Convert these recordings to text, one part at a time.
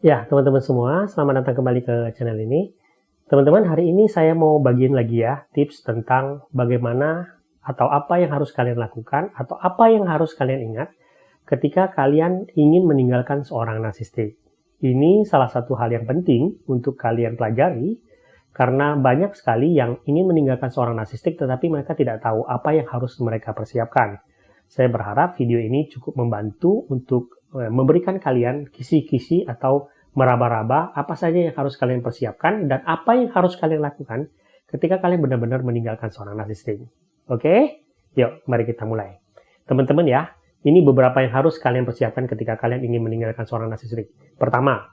Ya, teman-teman semua, selamat datang kembali ke channel ini. Teman-teman, hari ini saya mau bagiin lagi ya tips tentang bagaimana atau apa yang harus kalian lakukan atau apa yang harus kalian ingat ketika kalian ingin meninggalkan seorang narsistik. Ini salah satu hal yang penting untuk kalian pelajari karena banyak sekali yang ingin meninggalkan seorang narsistik tetapi mereka tidak tahu apa yang harus mereka persiapkan. Saya berharap video ini cukup membantu untuk memberikan kalian kisi-kisi atau meraba-raba apa saja yang harus kalian persiapkan dan apa yang harus kalian lakukan ketika kalian benar-benar meninggalkan seorang narsistik. Oke? Yuk, mari kita mulai. Teman-teman ya, ini beberapa yang harus kalian persiapkan ketika kalian ingin meninggalkan seorang narsistik. Pertama,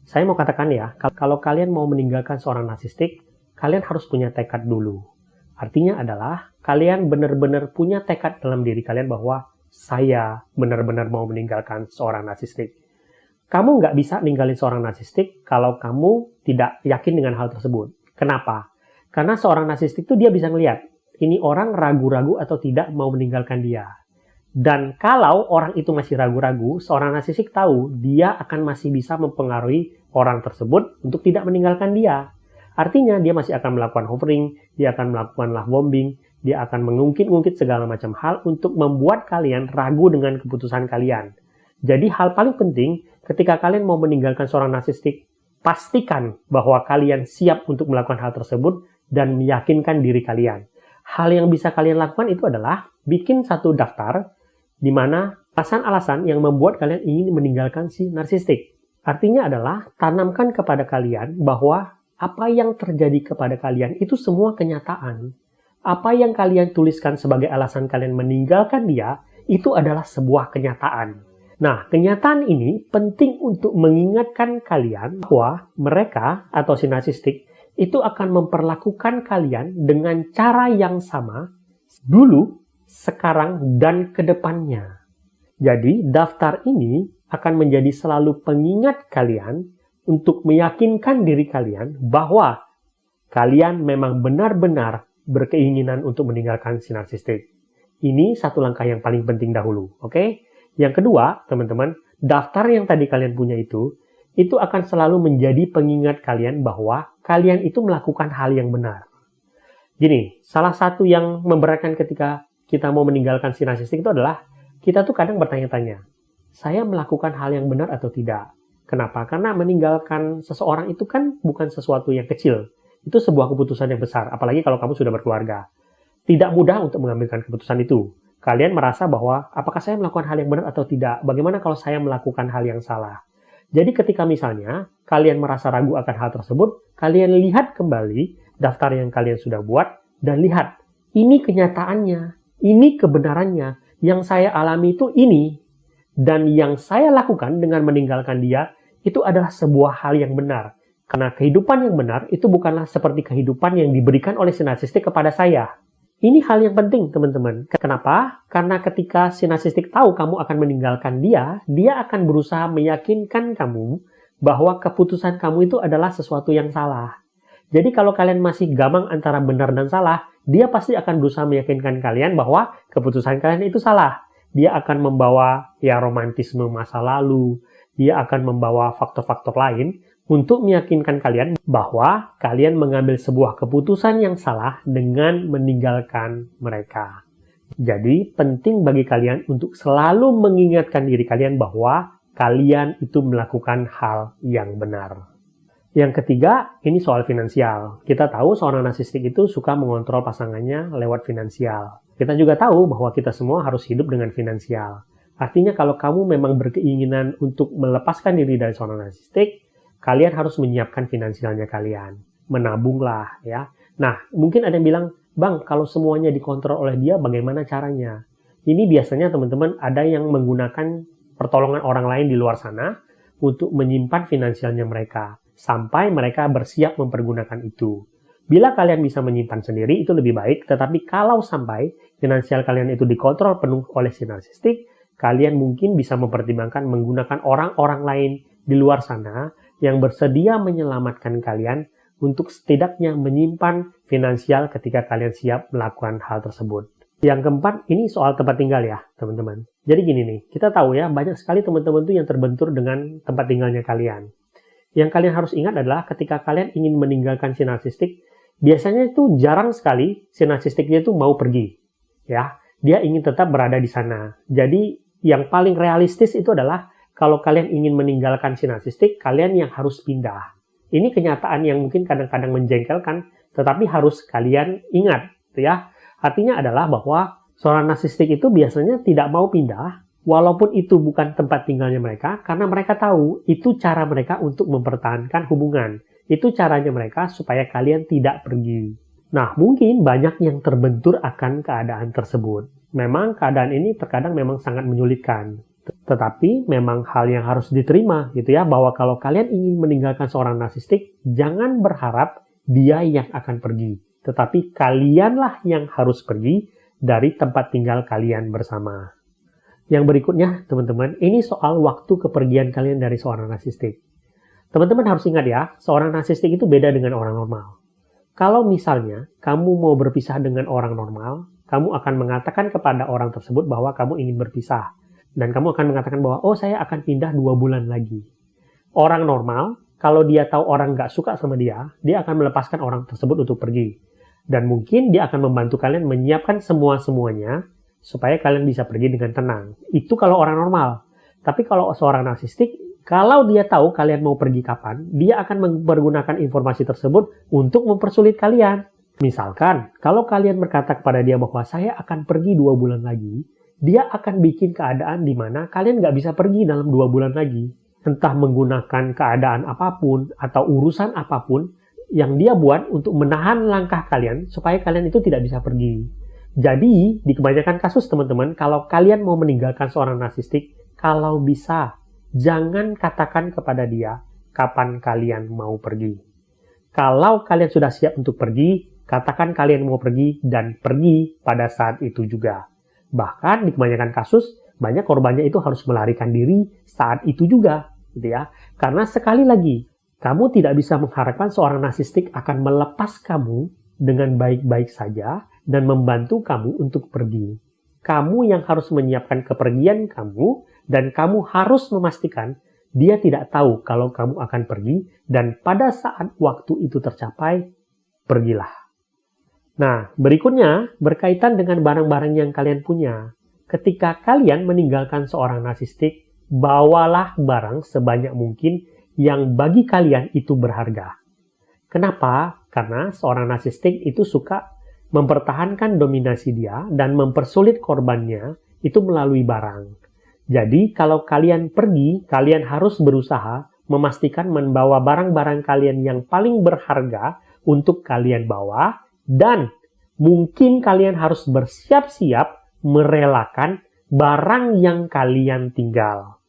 saya mau katakan ya, kalau kalian mau meninggalkan seorang narsistik, kalian harus punya tekad dulu. Artinya adalah, kalian benar-benar punya tekad dalam diri kalian bahwa saya benar-benar mau meninggalkan seorang narsistik. Kamu nggak bisa ninggalin seorang narsistik kalau kamu tidak yakin dengan hal tersebut. Kenapa? Karena seorang narsistik itu dia bisa ngelihat, ini orang ragu-ragu atau tidak mau meninggalkan dia. Dan kalau orang itu masih ragu-ragu, seorang narsistik tahu dia akan masih bisa mempengaruhi orang tersebut untuk tidak meninggalkan dia. Artinya dia masih akan melakukan hovering, dia akan melakukan love bombing, dia akan mengungkit-ungkit segala macam hal untuk membuat kalian ragu dengan keputusan kalian. Jadi hal paling penting ketika kalian mau meninggalkan seorang narsistik, pastikan bahwa kalian siap untuk melakukan hal tersebut dan meyakinkan diri kalian. Hal yang bisa kalian lakukan itu adalah bikin satu daftar di mana alasan-alasan yang membuat kalian ingin meninggalkan si narsistik. Artinya adalah tanamkan kepada kalian bahwa apa yang terjadi kepada kalian itu semua kenyataan. Apa yang kalian tuliskan sebagai alasan kalian meninggalkan dia itu adalah sebuah kenyataan. Nah, kenyataan ini penting untuk mengingatkan kalian bahwa mereka atau si narsistik itu akan memperlakukan kalian dengan cara yang sama dulu, sekarang, dan ke depannya. Jadi, daftar ini akan menjadi selalu pengingat kalian untuk meyakinkan diri kalian bahwa kalian memang benar-benar berkeinginan untuk meninggalkan si narsistik. Ini satu langkah yang paling penting dahulu, oke? Yang kedua, teman-teman, daftar yang tadi kalian punya itu akan selalu menjadi pengingat kalian bahwa kalian itu melakukan hal yang benar. Gini, salah satu yang memberatkan ketika kita mau meninggalkan si narsistik itu adalah kita tuh kadang bertanya-tanya, saya melakukan hal yang benar atau tidak? Kenapa? Karena meninggalkan seseorang itu kan bukan sesuatu yang kecil. Itu sebuah keputusan yang besar, apalagi kalau kamu sudah berkeluarga. Tidak mudah untuk mengambilkan keputusan itu. Kalian merasa bahwa apakah saya melakukan hal yang benar atau tidak? Bagaimana kalau saya melakukan hal yang salah? Jadi ketika misalnya kalian merasa ragu akan hal tersebut, kalian lihat kembali daftar yang kalian sudah buat dan lihat, ini kenyataannya, ini kebenarannya, yang saya alami itu ini. Dan yang saya lakukan dengan meninggalkan dia, itu adalah sebuah hal yang benar. Karena kehidupan yang benar itu bukanlah seperti kehidupan yang diberikan oleh si narsistik kepada saya. Ini hal yang penting, teman-teman. Kenapa? Karena ketika si narsistik tahu kamu akan meninggalkan dia, dia akan berusaha meyakinkan kamu bahwa keputusan kamu itu adalah sesuatu yang salah. Jadi kalau kalian masih gamang antara benar dan salah, dia pasti akan berusaha meyakinkan kalian bahwa keputusan kalian itu salah. Dia akan membawa ya romantisme masa lalu, dia akan membawa faktor-faktor lain untuk meyakinkan kalian bahwa kalian mengambil sebuah keputusan yang salah dengan meninggalkan mereka. Jadi penting bagi kalian untuk selalu mengingatkan diri kalian bahwa kalian itu melakukan hal yang benar. Yang ketiga, ini soal finansial. Kita tahu seorang narsistik itu suka mengontrol pasangannya lewat finansial. Kita juga tahu bahwa kita semua harus hidup dengan finansial. Artinya kalau kamu memang berkeinginan untuk melepaskan diri dari seorang narsistik, kalian harus menyiapkan finansialnya kalian. Menabunglah ya. Nah, mungkin ada yang bilang, Bang, kalau semuanya dikontrol oleh dia, bagaimana caranya? Ini biasanya teman-teman ada yang menggunakan pertolongan orang lain di luar sana untuk menyimpan finansialnya mereka. Sampai mereka bersiap mempergunakan itu. Bila kalian bisa menyimpan sendiri, itu lebih baik. Tetapi kalau sampai finansial kalian itu dikontrol penuh oleh si narsistik, kalian mungkin bisa mempertimbangkan menggunakan orang-orang lain di luar sana yang bersedia menyelamatkan kalian untuk setidaknya menyimpan finansial ketika kalian siap melakukan hal tersebut. Yang keempat, ini soal tempat tinggal ya, teman-teman. Jadi gini nih, kita tahu ya, banyak sekali teman-teman tuh yang terbentur dengan tempat tinggalnya kalian. Yang kalian harus ingat adalah ketika kalian ingin meninggalkan si narsistik, biasanya itu jarang sekali si narsistiknya itu mau pergi. Ya, dia ingin tetap berada di sana. Jadi yang paling realistis itu adalah kalau kalian ingin meninggalkan si narsistik, kalian yang harus pindah. Ini kenyataan yang mungkin kadang-kadang menjengkelkan, tetapi harus kalian ingat, ya. Artinya adalah bahwa seorang narsistik itu biasanya tidak mau pindah, walaupun itu bukan tempat tinggalnya mereka, karena mereka tahu itu cara mereka untuk mempertahankan hubungan. Itu caranya mereka supaya kalian tidak pergi. Nah, mungkin banyak yang terbentur akan keadaan tersebut. Memang keadaan ini terkadang memang sangat menyulitkan. Tetapi memang hal yang harus diterima gitu ya, bahwa kalau kalian ingin meninggalkan seorang narsistik, jangan berharap dia yang akan pergi. Tetapi kalianlah yang harus pergi dari tempat tinggal kalian bersama. Yang berikutnya, teman-teman, ini soal waktu kepergian kalian dari seorang narsistik. Teman-teman harus ingat ya, seorang narsistik itu beda dengan orang normal. Kalau misalnya kamu mau berpisah dengan orang normal, kamu akan mengatakan kepada orang tersebut bahwa kamu ingin berpisah. Dan kamu akan mengatakan bahwa, oh saya akan pindah 2 bulan lagi. Orang normal, kalau dia tahu orang nggak suka sama dia akan melepaskan orang tersebut untuk pergi. Dan mungkin dia akan membantu kalian menyiapkan semua-semuanya, supaya kalian bisa pergi dengan tenang. Itu kalau orang normal. Tapi kalau seorang narsistik, kalau dia tahu kalian mau pergi kapan, dia akan mempergunakan informasi tersebut untuk mempersulit kalian. Misalkan, kalau kalian berkata kepada dia bahwa saya akan pergi 2 bulan lagi, dia akan bikin keadaan di mana kalian nggak bisa pergi dalam 2 bulan lagi. Entah menggunakan keadaan apapun atau urusan apapun yang dia buat untuk menahan langkah kalian supaya kalian itu tidak bisa pergi. Jadi, di kebanyakan kasus teman-teman, kalau kalian mau meninggalkan seorang narsistik, kalau bisa, jangan katakan kepada dia kapan kalian mau pergi. Kalau kalian sudah siap untuk pergi, katakan kalian mau pergi dan pergi pada saat itu juga. Bahkan di kebanyakan kasus, banyak korbannya itu harus melarikan diri saat itu juga, gitu ya. Karena sekali lagi, kamu tidak bisa mengharapkan seorang narsistik akan melepas kamu dengan baik-baik saja dan membantu kamu untuk pergi. Kamu yang harus menyiapkan kepergian kamu, dan kamu harus memastikan dia tidak tahu kalau kamu akan pergi, dan pada saat waktu itu tercapai, pergilah. Nah, berikutnya berkaitan dengan barang-barang yang kalian punya. Ketika kalian meninggalkan seorang narsistik, bawalah barang sebanyak mungkin yang bagi kalian itu berharga. Kenapa? Karena seorang narsistik itu suka mempertahankan dominasi dia dan mempersulit korbannya itu melalui barang. Jadi kalau kalian pergi, kalian harus berusaha memastikan membawa barang-barang kalian yang paling berharga untuk kalian bawa, dan mungkin kalian harus bersiap-siap merelakan barang yang kalian tinggal.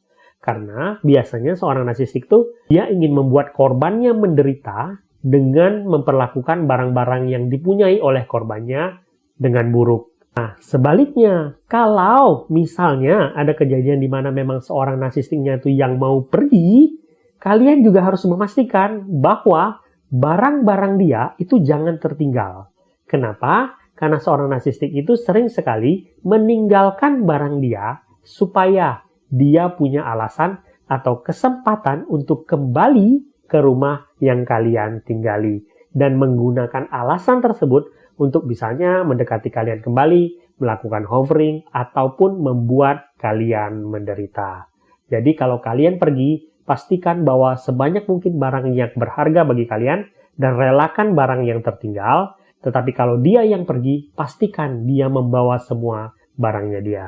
Karena biasanya seorang narsistik tuh dia ingin membuat korbannya menderita dengan memperlakukan barang-barang yang dipunyai oleh korbannya dengan buruk. Nah, sebaliknya, kalau misalnya ada kejadian di mana memang seorang narsistiknya itu yang mau pergi, kalian juga harus memastikan bahwa barang-barang dia itu jangan tertinggal. Kenapa? Karena seorang narsistik itu sering sekali meninggalkan barang dia supaya dia punya alasan atau kesempatan untuk kembali ke rumah yang kalian tinggali, dan menggunakan alasan tersebut untuk misalnya mendekati kalian kembali, melakukan hovering, ataupun membuat kalian menderita. Jadi kalau kalian pergi, pastikan bahwa sebanyak mungkin barang yang berharga bagi kalian dan relakan barang yang tertinggal. Tetapi kalau dia yang pergi, pastikan dia membawa semua barangnya dia.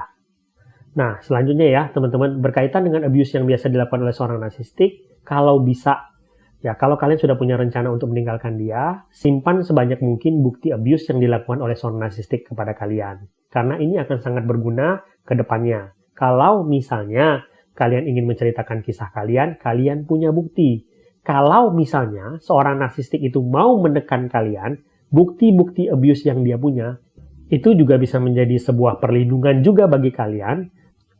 Nah, selanjutnya ya teman-teman, berkaitan dengan abuse yang biasa dilakukan oleh seorang narsistik, kalau bisa, ya, kalau kalian sudah punya rencana untuk meninggalkan dia, simpan sebanyak mungkin bukti abuse yang dilakukan oleh seorang narsistik kepada kalian. Karena ini akan sangat berguna ke depannya. Kalau misalnya kalian ingin menceritakan kisah kalian, kalian punya bukti. Kalau misalnya seorang narsistik itu mau menekan kalian, bukti-bukti abuse yang dia punya, itu juga bisa menjadi sebuah perlindungan juga bagi kalian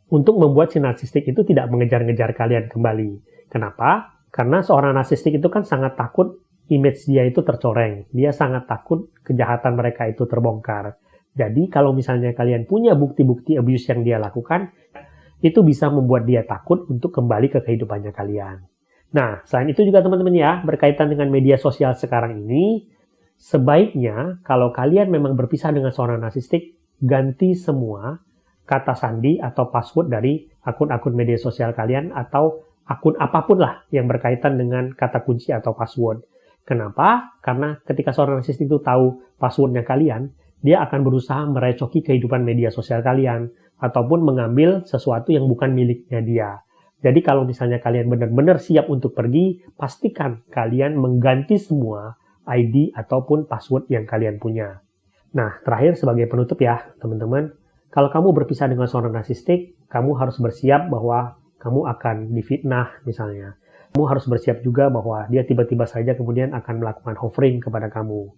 untuk membuat si narsistik itu tidak mengejar-ngejar kalian kembali. Kenapa? Karena seorang narsistik itu kan sangat takut image dia itu tercoreng. Dia sangat takut kejahatan mereka itu terbongkar. Jadi kalau misalnya kalian punya bukti-bukti abuse yang dia lakukan, itu bisa membuat dia takut untuk kembali ke kehidupannya kalian. Nah, selain itu juga teman-teman ya, berkaitan dengan media sosial sekarang ini, sebaiknya kalau kalian memang berpisah dengan seorang narsistik, ganti semua kata sandi atau password dari akun-akun media sosial kalian atau akun apapun lah yang berkaitan dengan kata kunci atau password. Kenapa? Karena ketika seorang narsistik itu tahu passwordnya kalian, dia akan berusaha merecoki kehidupan media sosial kalian ataupun mengambil sesuatu yang bukan miliknya dia. Jadi kalau misalnya kalian benar-benar siap untuk pergi, pastikan kalian mengganti semua ID ataupun password yang kalian punya. Nah, terakhir sebagai penutup ya, teman-teman. Kalau kamu berpisah dengan seorang narsistik, kamu harus bersiap bahwa kamu akan difitnah misalnya. Kamu harus bersiap juga bahwa dia tiba-tiba saja kemudian akan melakukan hovering kepada kamu.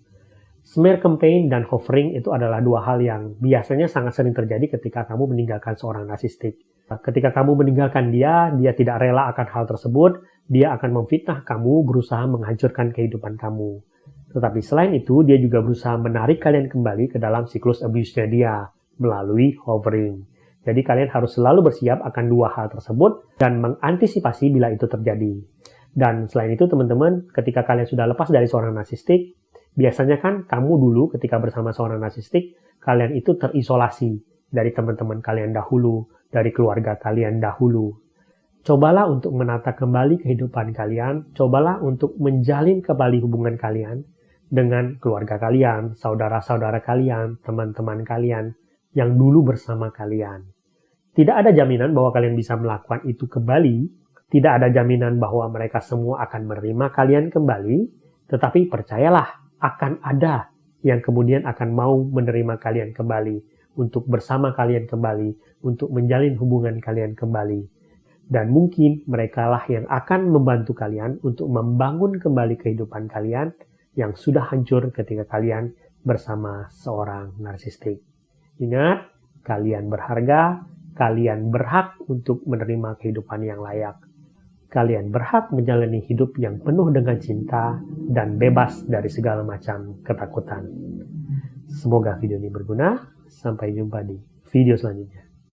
Smear campaign dan hovering itu adalah dua hal yang biasanya sangat sering terjadi ketika kamu meninggalkan seorang narsistik. Ketika kamu meninggalkan dia tidak rela akan hal tersebut, dia akan memfitnah kamu, berusaha menghancurkan kehidupan kamu. Tetapi selain itu, dia juga berusaha menarik kalian kembali ke dalam siklus abuse-nya dia melalui hovering. Jadi kalian harus selalu bersiap akan dua hal tersebut dan mengantisipasi bila itu terjadi. Dan selain itu teman-teman, ketika kalian sudah lepas dari seorang narsistik, biasanya kan kamu dulu ketika bersama seorang narsistik, kalian itu terisolasi dari teman-teman kalian dahulu, dari keluarga kalian dahulu. Cobalah untuk menata kembali kehidupan kalian, cobalah untuk menjalin kembali hubungan kalian dengan keluarga kalian, saudara-saudara kalian, teman-teman kalian yang dulu bersama kalian. Tidak ada jaminan bahwa kalian bisa melakukan itu kembali, tidak ada jaminan bahwa mereka semua akan menerima kalian kembali, tetapi percayalah akan ada yang kemudian akan mau menerima kalian kembali, untuk bersama kalian kembali, untuk menjalin hubungan kalian kembali. Dan mungkin merekalah yang akan membantu kalian untuk membangun kembali kehidupan kalian yang sudah hancur ketika kalian bersama seorang narsistik. Ingat, kalian berharga, kalian berhak untuk menerima kehidupan yang layak. Kalian berhak menjalani hidup yang penuh dengan cinta dan bebas dari segala macam ketakutan. Semoga video ini berguna. Sampai jumpa di video selanjutnya.